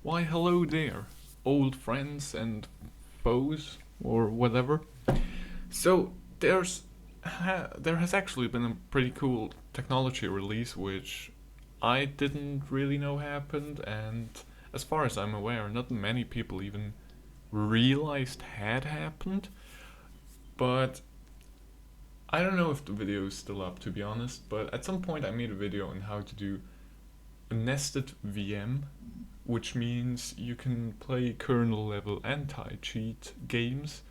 Why, hello there, old friends and foes, or whatever. So, there has actually been a pretty cool technology release which I didn't really know happened, and as far as I'm aware, not many people even realized had happened. But I don't know if the video is still up, to be honest, but at some point I made a video on how to do a nested VM, which means you can play kernel-level anti-cheat games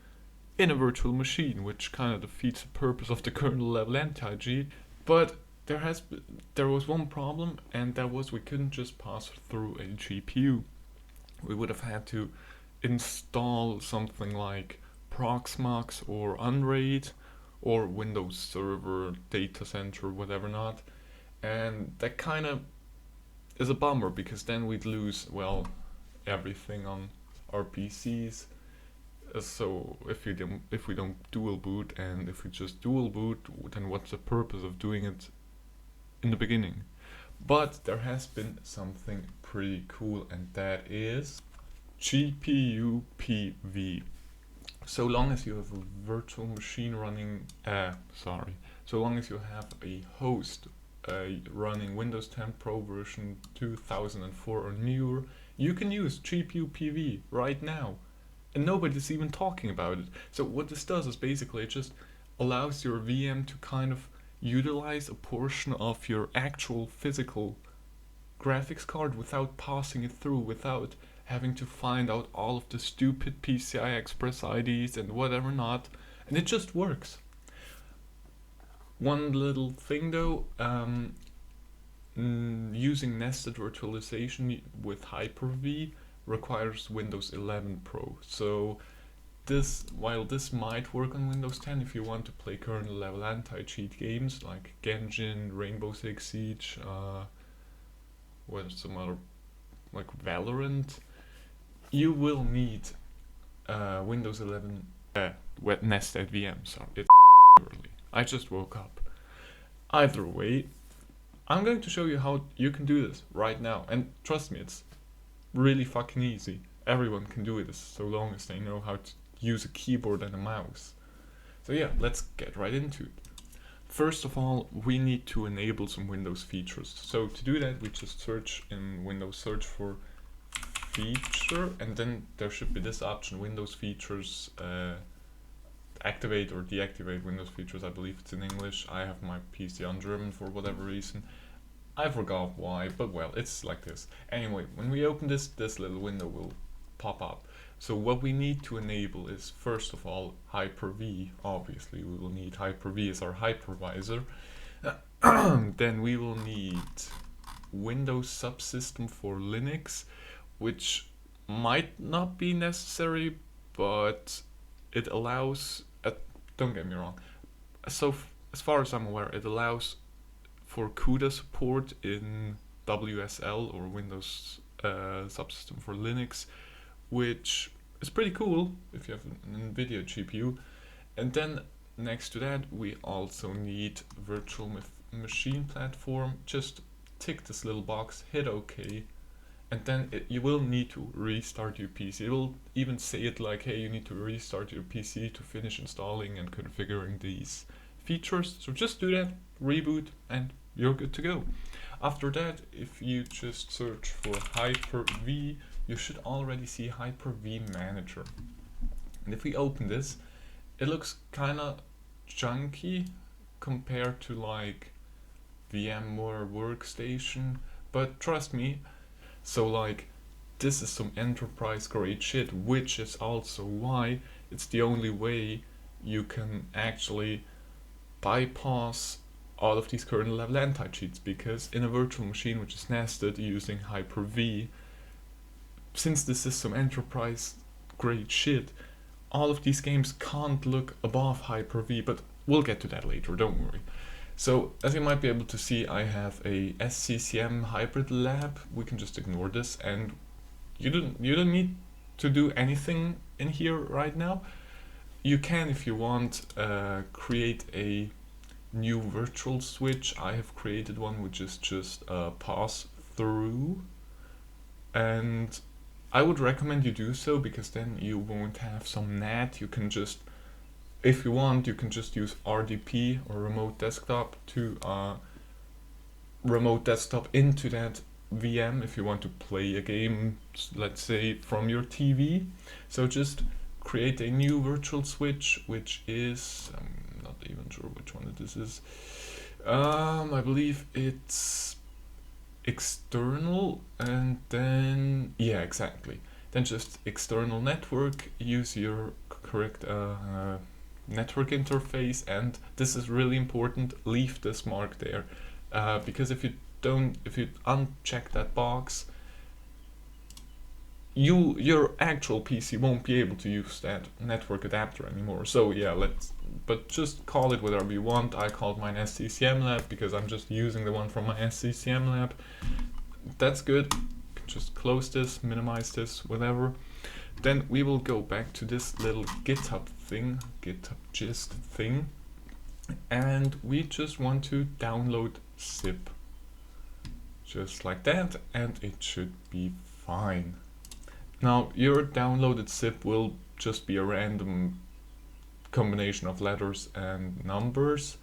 in a virtual machine, which kind of defeats the purpose of the kernel-level anti-cheat. But there was one problem, and that was we couldn't just pass through a GPU. We would have had to install something like Proxmox or Unraid or Windows Server, Data Center, whatever not. And that kind of is a bummer because then we'd lose, well, everything on our PCs. So if we don't dual boot, and if we just dual boot, then what's the purpose of doing it in the beginning? But there has been something pretty cool, and that is GPU-PV. So long as you have a virtual machine running, so long as you have a host running Windows 10 Pro version 2004 or newer, you can use GPU-PV right now. And nobody's even talking about it. So what this does is basically it just allows your VM to kind of utilize a portion of your actual physical graphics card without passing it through, without having to find out all of the stupid PCI Express IDs and whatever not, and it just works. One little thing though, using nested virtualization with Hyper-V requires Windows 11 Pro. So while this might work on Windows 10 if you want to play kernel-level anti-cheat games like Genshin, Rainbow Six Siege, some other, like Valorant, you will need Windows 11 nested VM. Sorry, it's early. I just woke up. Either way, I'm going to show you how you can do this right now, and trust me, it's really fucking easy. Everyone can do it so long as they know how to use a keyboard and a mouse. So yeah, let's get right into it. First of all, we need to enable some Windows features. So to do that, we just search in Windows Search for feature, and then there should be this option, Windows features, activate or deactivate Windows features. I believe it's in English. I have my PC on German for whatever reason. I forgot why, but well, it's like this. Anyway, when we open this little window will pop up. So what we need to enable is, first of all, Hyper-V. Obviously, we will need Hyper-V as our hypervisor. Then we will need Windows Subsystem for Linux, which might not be necessary, but it allows, don't get me wrong, so as far as I'm aware, it allows for CUDA support in WSL or Windows Subsystem for Linux, which is pretty cool if you have an NVIDIA GPU. And then next to that, we also need virtual machine platform. Just tick this little box, hit OK, and then you will need to restart your PC. It will even say it like, hey, you need to restart your PC to finish installing and configuring these features. So just do that, reboot, and you're good to go. After that, if you just search for Hyper-V, you should already see Hyper-V Manager. And if we open this, it looks kind of junky compared to like VMware Workstation, but trust me, so like this is some enterprise grade shit, which is also why it's the only way you can actually bypass all of these kernel level anti-cheats, because in a virtual machine which is nested using Hyper-V, since this is some enterprise grade shit, all of these games can't look above Hyper-V, but we'll get to that later, don't worry. So as you might be able to see, I have a SCCM hybrid lab. We can just ignore this, and you don't need to do anything in here right now. You can, if you want, create a new virtual switch. I have created one which is just pass through, and I would recommend you do so, because then you won't have some NAT. You can just, if you want, you can just use RDP or remote desktop to remote desktop into that VM if you want to play a game, let's say from your TV. So just create a new virtual switch, which is, I'm not even sure which one this is. I believe it's external, and then, yeah, exactly. Then just external network, use your correct network interface, and this is really important, leave this mark there, because if you uncheck that box, your actual PC won't be able to use that network adapter anymore. So yeah, but just call it whatever you want. I called mine SCCM lab because I'm just using the one from my SCCM lab. That's good. Just close this, minimize this, whatever. Then we will go back to this little GitHub gist thing, and we just want to download zip, just like that, and it should be fine. Now your downloaded zip will just be a random combination of letters and numbers.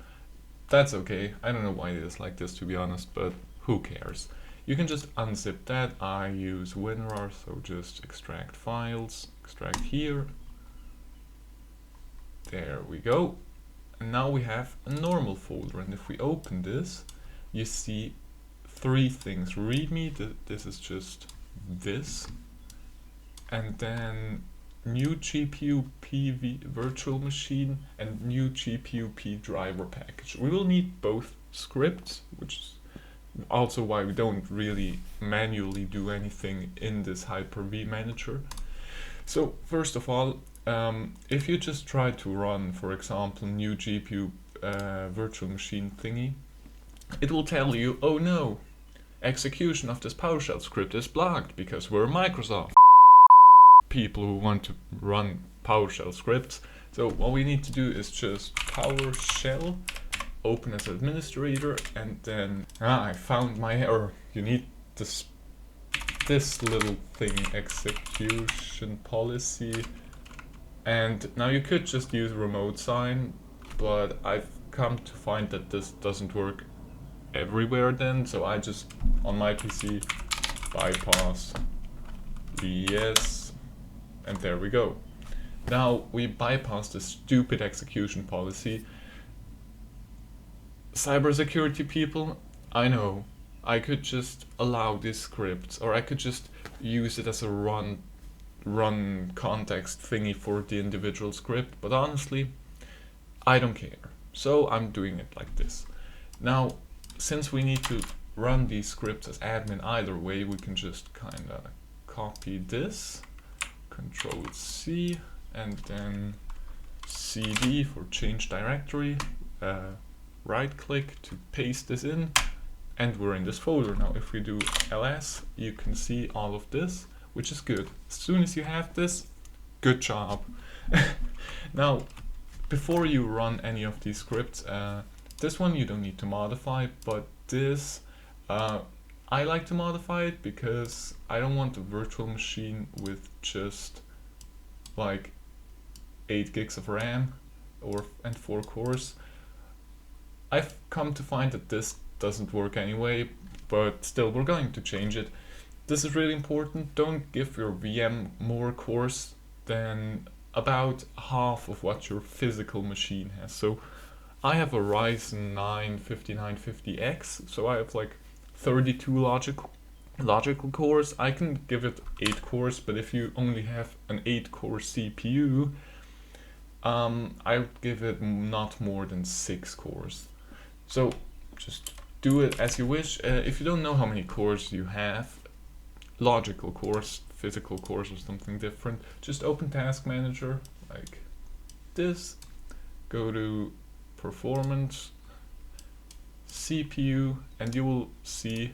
That's okay. I don't know why it is like this, to be honest, but who cares? You can just unzip that. I use WinRAR, so just extract files, extract here. There we go. And now we have a normal folder, and if we open this, you see three things. README, this is just this, and then new GPU-P virtual machine and new GPU-P driver package. We will need both scripts, which is also why we don't really manually do anything in this Hyper-V manager. So first of all, if you just try to run, for example, new GPU virtual machine thingy, it will tell you, oh no, execution of this PowerShell script is blocked because we're Microsoft people who want to run PowerShell scripts. So what we need to do is just PowerShell, open as administrator, and then I found my error. You need this little thing, execution policy, and now you could just use remote sign, but I've come to find that this doesn't work everywhere then, so I just on my PC bypass yes, and there we go. Now we bypass the stupid execution policy. Cybersecurity people, I know, I could just allow these scripts, or I could just use it as a run context thingy for the individual script, but honestly, I don't care. So I'm doing it like this. Now, since we need to run these scripts as admin either way, we can just kind of copy this, Control C, and then CD for change directory, right click to paste this in, and we're in this folder. Now if we do ls, you can see all of this, which is good. As soon as you have this, good job. Now, before you run any of these scripts, this one you don't need to modify, but this, I like to modify it because I don't want a virtual machine with just like 8 gigs of RAM and 4 cores. I've come to find that this doesn't work anyway, but still we're going to change it. This is really important. Don't give your VM more cores than about half of what your physical machine has. So I have a Ryzen 9 5950X, so I have like 32 logical cores. I can give it 8 cores, but if you only have an 8-core CPU, I would give it not more than 6 cores. So just do it as you wish. If you don't know how many cores you have, logical cores, physical cores, or something different, just open Task Manager like this, go to Performance, CPU, and you will see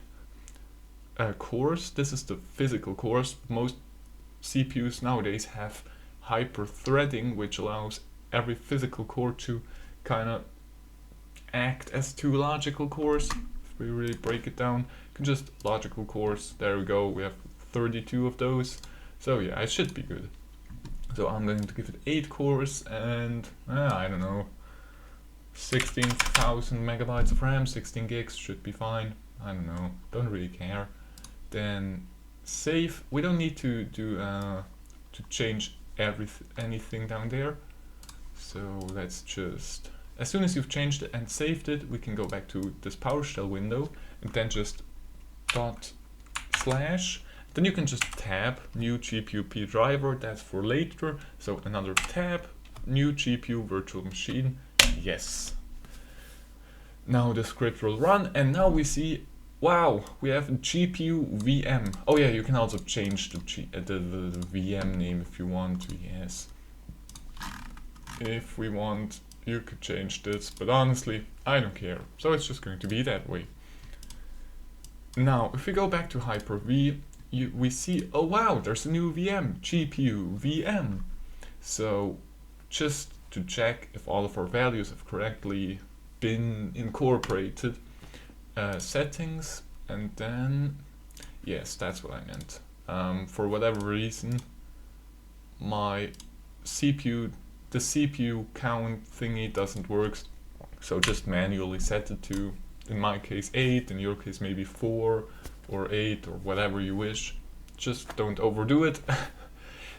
cores. This is the physical cores. Most CPUs nowadays have hyper-threading, which allows every physical core to kind of act as 2 logical cores. If we really break it down, you can just logical cores. There we go. We have 32 of those. So yeah, it should be good. So I'm going to give it 8 cores and I don't know, 16,000 megabytes of RAM, 16 gigs should be fine. I don't know, don't really care. Then save. We don't need to do to change anything down there. So let's just, as soon as you've changed it and saved it, we can go back to this PowerShell window and then just /. Then you can just tab new GPU-P driver, that's for later. So another tab, new GPU virtual machine, yes. Now the script will run and now we see, wow, we have a GPU VM. Oh yeah, you can also change the VM name if you want to, yes. If we want, you could change this, but honestly, I don't care. So it's just going to be that way. Now, if we go back to Hyper-V, we see, oh wow, there's a new VM, GPU VM. So just to check if all of our values have correctly been incorporated, settings, and then, yes, that's what I meant. For whatever reason, my CPU, the CPU count thingy doesn't work, so just manually set it to, in my case 8, in your case maybe 4 or 8 or whatever you wish. Just don't overdo it.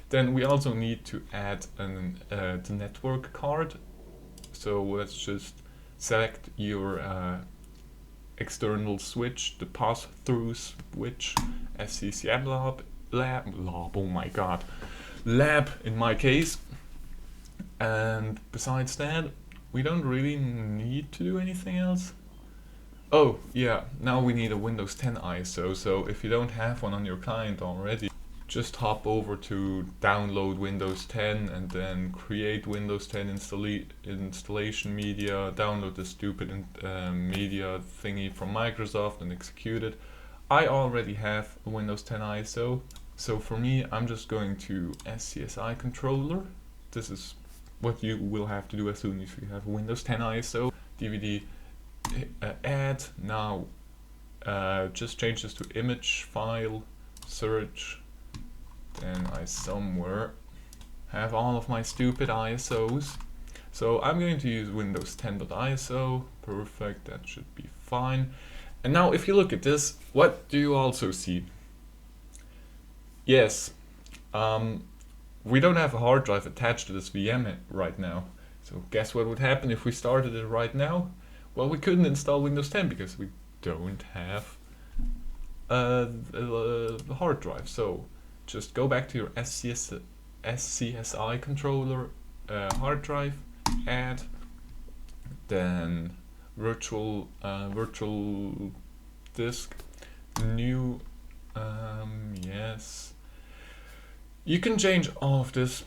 Then we also need to add the network card. So let's just select your external switch, the pass-through switch, SCCM lab, oh my god, lab in my case. And besides that, we don't really need to do anything else. Oh yeah, now we need a Windows 10 ISO, so if you don't have one on your client already, just hop over to download Windows 10 and then create Windows 10 installation media, download the stupid media thingy from Microsoft and execute it. I already have a Windows 10 ISO, so for me I'm just going to SCSI controller. This is what you will have to do as soon as you have a Windows 10 ISO. DVD add, now just change this to image file, search, then I somewhere have all of my stupid ISOs. So I'm going to use Windows 10.iso, perfect, that should be fine. And now if you look at this, what do you also see? Yes, we don't have a hard drive attached to this VM right now. So guess what would happen if we started it right now? Well, we couldn't install Windows 10 because we don't have a hard drive. So just go back to your SCSI controller, hard drive, add, then virtual disk, new, yes. You can change all of this.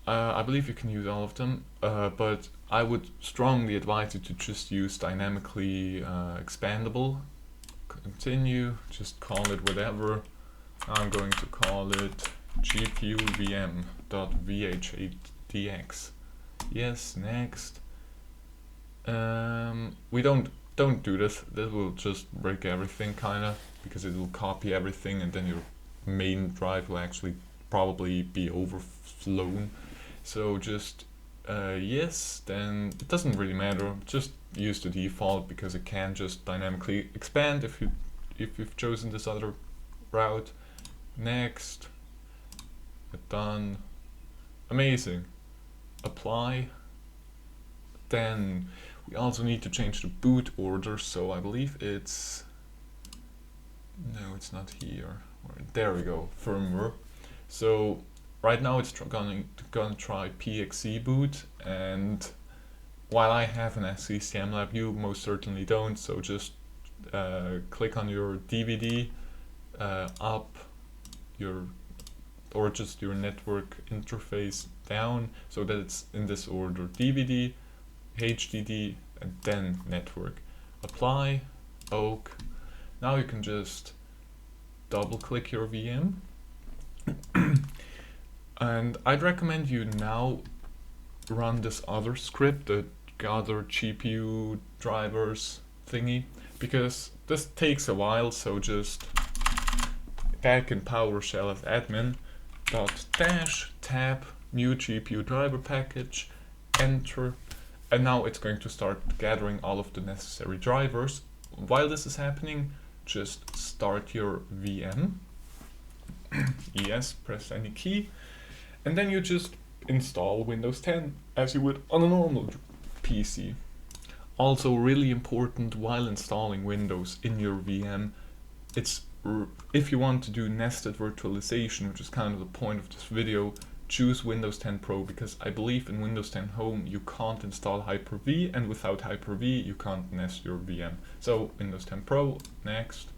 I believe you can use all of them, but I would strongly advise you to just use dynamically expandable. Continue, just call it whatever. I'm going to call it GPU-VM.vh8dx. Yes, next. We don't do this. This will just break everything kinda, because it will copy everything and then your main drive will actually probably be overflown. So just yes, then it doesn't really matter. Just use the default because it can just dynamically expand if you've chosen this other route. Next, done, amazing. Apply. Then we also need to change the boot order. So I believe it's, no, it's not here. There we go, firmware. So right now it's gonna try PXE boot, and while I have an SCCM lab, you most certainly don't. So just click on your DVD, up or just your network interface down, so that it's in this order: DVD, HDD, and then network. Apply, OK. Now you can just double click your VM. And I'd recommend you now run this other script, the gather GPU drivers thingy, because this takes a while. So just back in PowerShell as admin, dot dash tab new GPU driver package, enter, and now it's going to start gathering all of the necessary drivers. While this is happening, just start your VM. Yes, press any key, and then you just install Windows 10 as you would on a normal PC. Also really important while installing Windows in your VM, if you want to do nested virtualization, which is kind of the point of this video, choose Windows 10 Pro, because I believe in Windows 10 Home you can't install Hyper-V, and without Hyper-V you can't nest your VM. So Windows 10 Pro, next.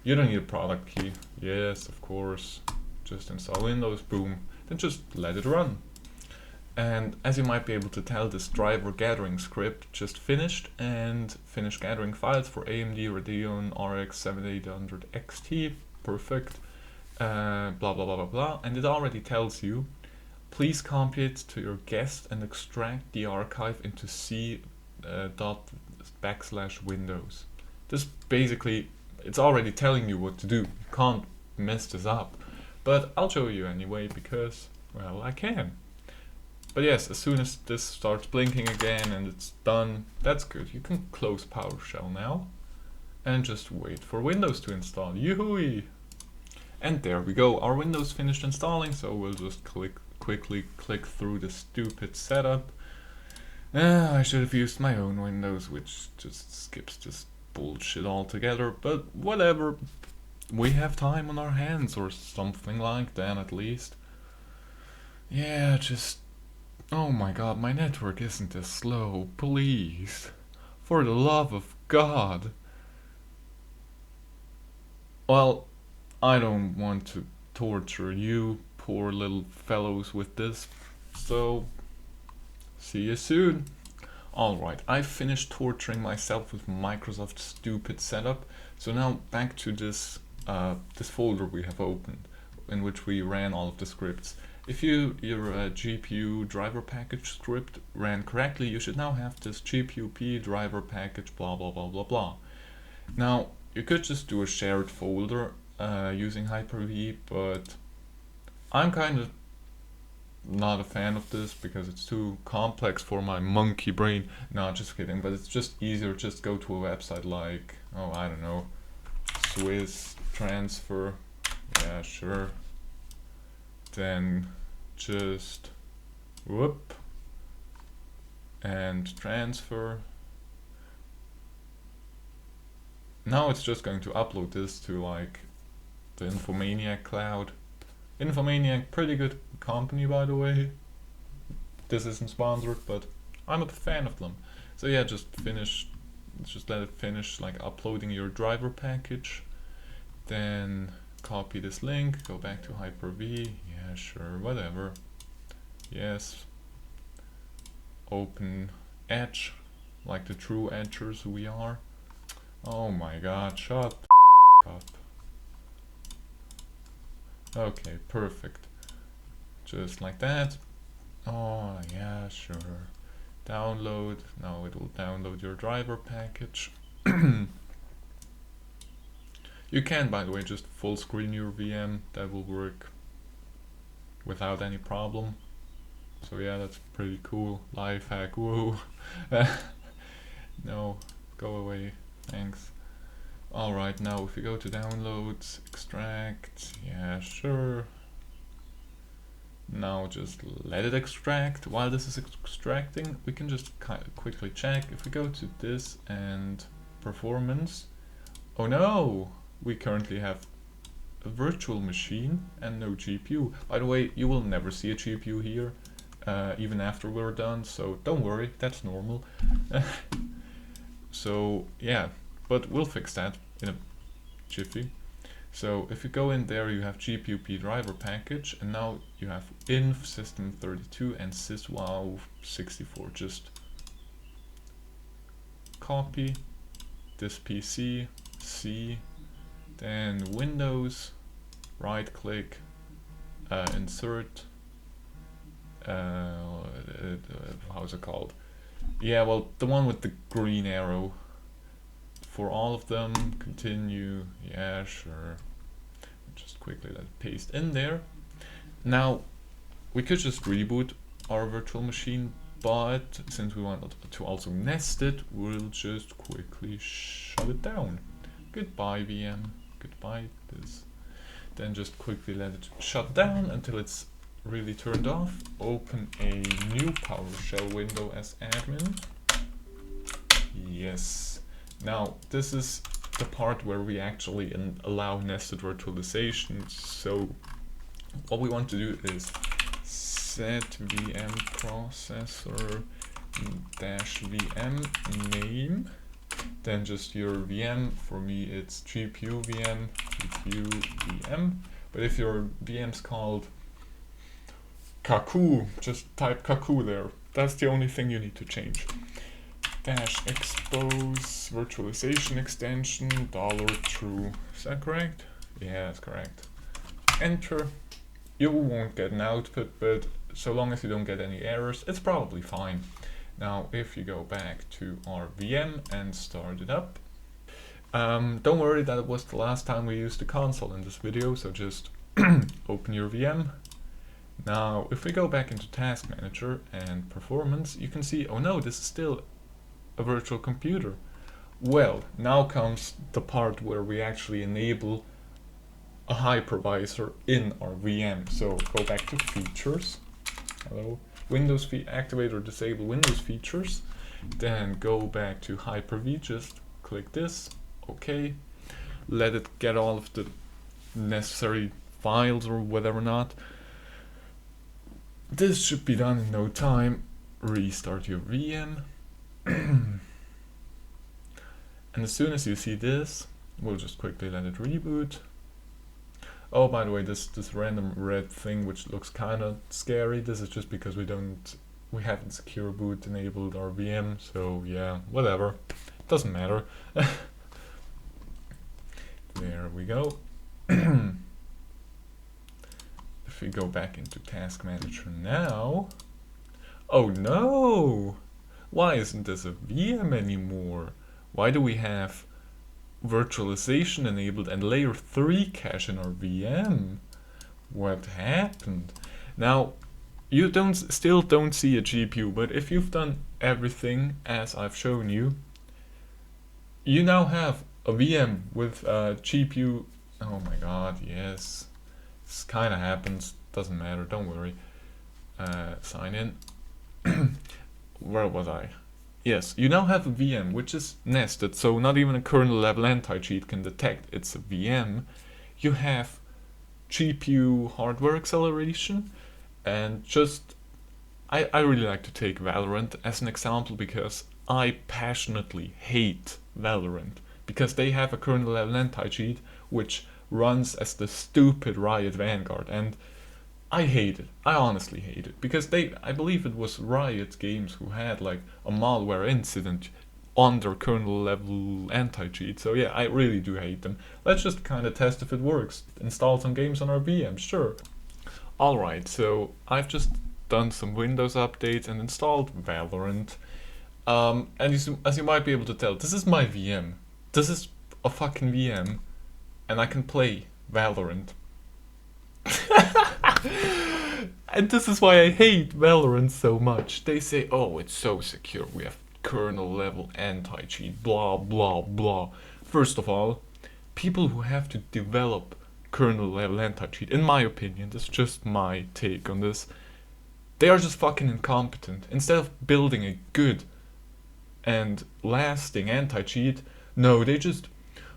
You don't need a product key. Yes, of course. Just install Windows, boom. Then just let it run. And as you might be able to tell, this driver gathering script just finished, and finished gathering files for AMD Radeon RX 7800 XT. Perfect. Blah blah blah blah blah. And it already tells you, please copy it to your guest and extract the archive into C./Windows. This basically, it's already telling you what to do. You can't mess this up. But I'll show you anyway because, well, I can. But yes, as soon as this starts blinking again and it's done, that's good. You can close PowerShell now and just wait for Windows to install. Yoo-hoo! And there we go. Our Windows finished installing, so we'll just quickly click through the stupid setup. I should have used my own Windows, which just skips this bullshit altogether, but whatever. We have time on our hands, or something like that at least. Yeah, just... Oh my god, my network isn't this slow, please. For the love of God. Well, I don't want to torture you poor little fellows with this, so see you soon. Alright, I've finished torturing myself with Microsoft's stupid setup, so now back to this folder we have opened, in which we ran all of the scripts. If your GPU driver package script ran correctly, you should now have this GPU-P driver package blah blah blah blah blah. Now, you could just do a shared folder using Hyper-V, but I'm kind of not a fan of this because it's too complex for my monkey brain. No, just kidding, but it's just easier. Just go to a website like, oh, I don't know, Swiss transfer. Yeah, sure. Then just whoop and transfer. Now it's just going to upload this to like the Infomaniac cloud. Infomaniac, pretty good company by the way. This isn't sponsored, but I'm a fan of them. So yeah, just let it finish like uploading your driver package. Then copy this link, go back to Hyper-V, yeah sure, whatever. Yes. Open Edge, like the true edgers we are. Oh my god, shut the up. Okay, perfect. Just like that. Oh yeah, sure. Download, now it will download your driver package. You can, by the way, just full screen your VM, that will work without any problem. So yeah, that's pretty cool. Life hack, whoa. No, go away, thanks. Alright, now if you go to downloads, extract, yeah, sure. Now just let it extract. While this is extracting, we can just quickly check. If we go to this and performance, oh no! We currently have a virtual machine and no GPU. By the way, you will never see a GPU here, even after we're done, so don't worry, that's normal. So yeah, but we'll fix that in a jiffy. So if you go in there, you have GPU-P driver package, and now you have inf system32 and syswow64. Just copy this PC, C, then Windows, right click, insert, how's it called? Yeah, well, the one with the green arrow. For all of them, continue, yeah, sure. Just quickly let it paste in there. Now, we could just reboot our virtual machine, but since we want to also nest it, we'll just quickly shut it down. Goodbye VM, goodbye this. Then just quickly let it shut down until it's really turned off. Open a new PowerShell window as admin. Yes. Now, this is the part where we actually allow nested virtualization. So what we want to do is set VM processor -VM name, then just your VM. For me it's GPU VM, but if your VM's called Kaku, just type Kaku there. That's the only thing you need to change. -expose virtualization extension $true. Is that correct? Yeah, that's correct. Enter. You won't get an output, but so long as you don't get any errors, it's probably fine. Now, if you go back to our VM and start it up, don't worry that it was the last time we used the console in this video, so just open your VM. Now, if we go back into Task Manager and Performance, you can see, oh no, this is still a virtual computer. Well, now comes the part where we actually enable a hypervisor in our VM. So go back to Features. Hello. Windows activate or disable Windows features. Then go back to Hyper-V. Just click this. OK. Let it get all of the necessary files or whatever not. This should be done in no time. Restart your VM. And as soon as you see this, we'll just quickly let it reboot. Oh, by the way, this random red thing which looks kind of scary, this is just because we haven't secure boot enabled our VM, so yeah, whatever, doesn't matter. There we go. If we go back into Task Manager now, oh no! Why isn't this a VM anymore? Why do we have virtualization enabled and layer 3 cache in our VM? What happened? Now, you still don't see a GPU, but if you've done everything as I've shown you, you now have a VM with a GPU. Oh my god, yes. This kind of happens, doesn't matter, don't worry. Sign in. Where was I? Yes, you now have a VM which is nested, so not even a kernel-level anti-cheat can detect it's a VM. You have GPU hardware acceleration, and just I really like to take Valorant as an example because I passionately hate Valorant because they have a kernel-level anti-cheat which runs as the stupid Riot Vanguard, and I hate it. I honestly hate it because I believe it was Riot Games who had like a malware incident on their kernel level anti-cheat. So yeah, I really do hate them. Let's just kind of test if it works. Install some games on our VM, sure. Alright, so I've just done some Windows updates and installed Valorant. And as you might be able to tell, this is my VM. This is a fucking VM, and I can play Valorant. And this is why I hate Valorant so much. They say, oh, it's so secure, we have kernel level anti-cheat, blah blah blah. First of all, people who have to develop kernel level anti-cheat, in my opinion, that's just my take on this, they are just fucking incompetent. Instead of building a good and lasting anti-cheat, no, they just,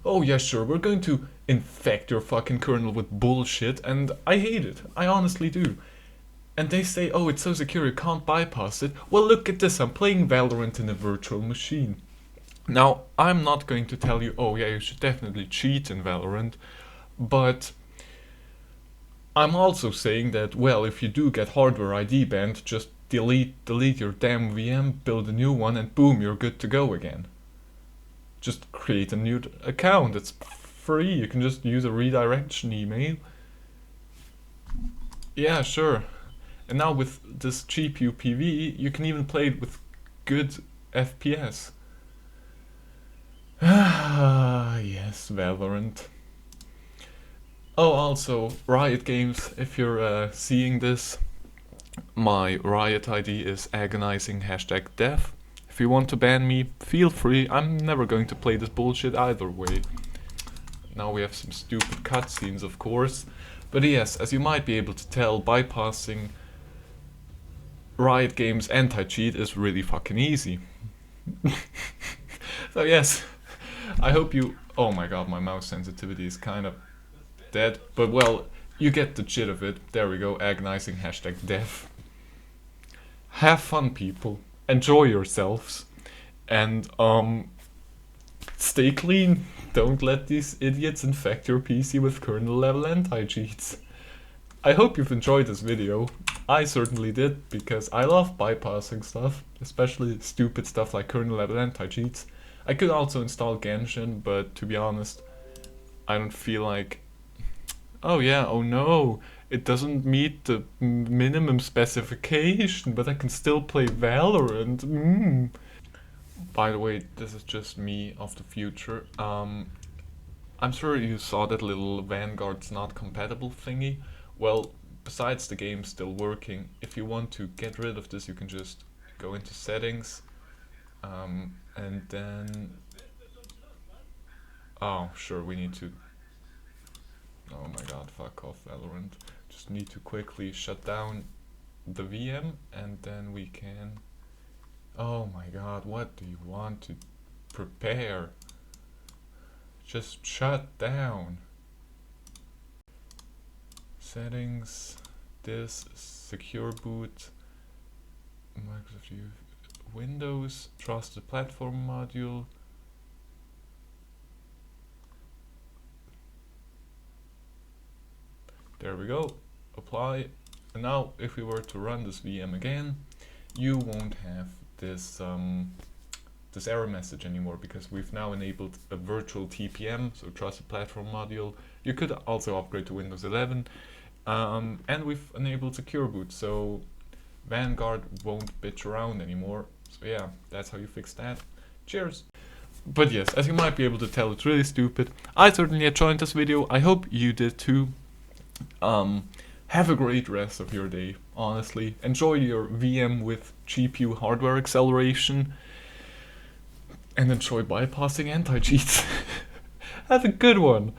oh yeah, sure, we're going to infect your fucking kernel with bullshit, and I hate it. I honestly do. And they say, oh, it's so secure, you can't bypass it. Well, look at this, I'm playing Valorant in a virtual machine. Now, I'm not going to tell you, oh yeah, you should definitely cheat in Valorant, but I'm also saying that, well, if you do get hardware ID banned, just delete your damn VM, build a new one, and boom, you're good to go again. Just create a new account, it's free, you can just use a redirection email. Yeah, sure. And now with this GPU PV, you can even play it with good FPS. Ah, yes, Valorant. Oh, also, Riot Games, if you're seeing this, my Riot ID is agonizing #dev. If you want to ban me, feel free. I'm never going to play this bullshit either way. Now we have some stupid cutscenes, of course. But yes, as you might be able to tell, bypassing Riot Games anti-cheat is really fucking easy. So yes, I hope you... Oh my god, my mouse sensitivity is kind of dead. But well, you get the gist of it. There we go, agonizing #dev. Have fun, people. Enjoy yourselves. And stay clean. Don't let these idiots infect your PC with kernel-level anti-cheats. I hope you've enjoyed this video. I certainly did, because I love bypassing stuff, especially stupid stuff like kernel-level anti-cheats. I could also install Genshin, but to be honest, I don't feel like... Oh yeah, oh no, it doesn't meet the minimum specification, but I can still play Valorant. By the way, this is just me of the future. I'm sure you saw that little Vanguard's not compatible thingy. Well, besides the game still working, if you want to get rid of this, you can just go into settings, and then... Oh, sure, we need to... Oh my god, fuck off, Valorant. Just need to quickly shut down the VM, and then we can... Oh my god, what do you want to prepare? Just shut down. Settings, this, secure boot, Microsoft Windows, trusted platform module. There we go, apply. And now if we were to run this VM again, you won't have this this error message anymore, because we've now enabled a virtual TPM, so trusted platform module. You could also upgrade to Windows 11, and we've enabled secure boot, so Vanguard won't bitch around anymore. So yeah, that's how you fix that. Cheers! But yes, as you might be able to tell, it's really stupid. I certainly enjoyed this video. I hope you did too. Have a great rest of your day, honestly. Enjoy your VM with GPU hardware acceleration. And enjoy bypassing anti-cheats. Have a good one.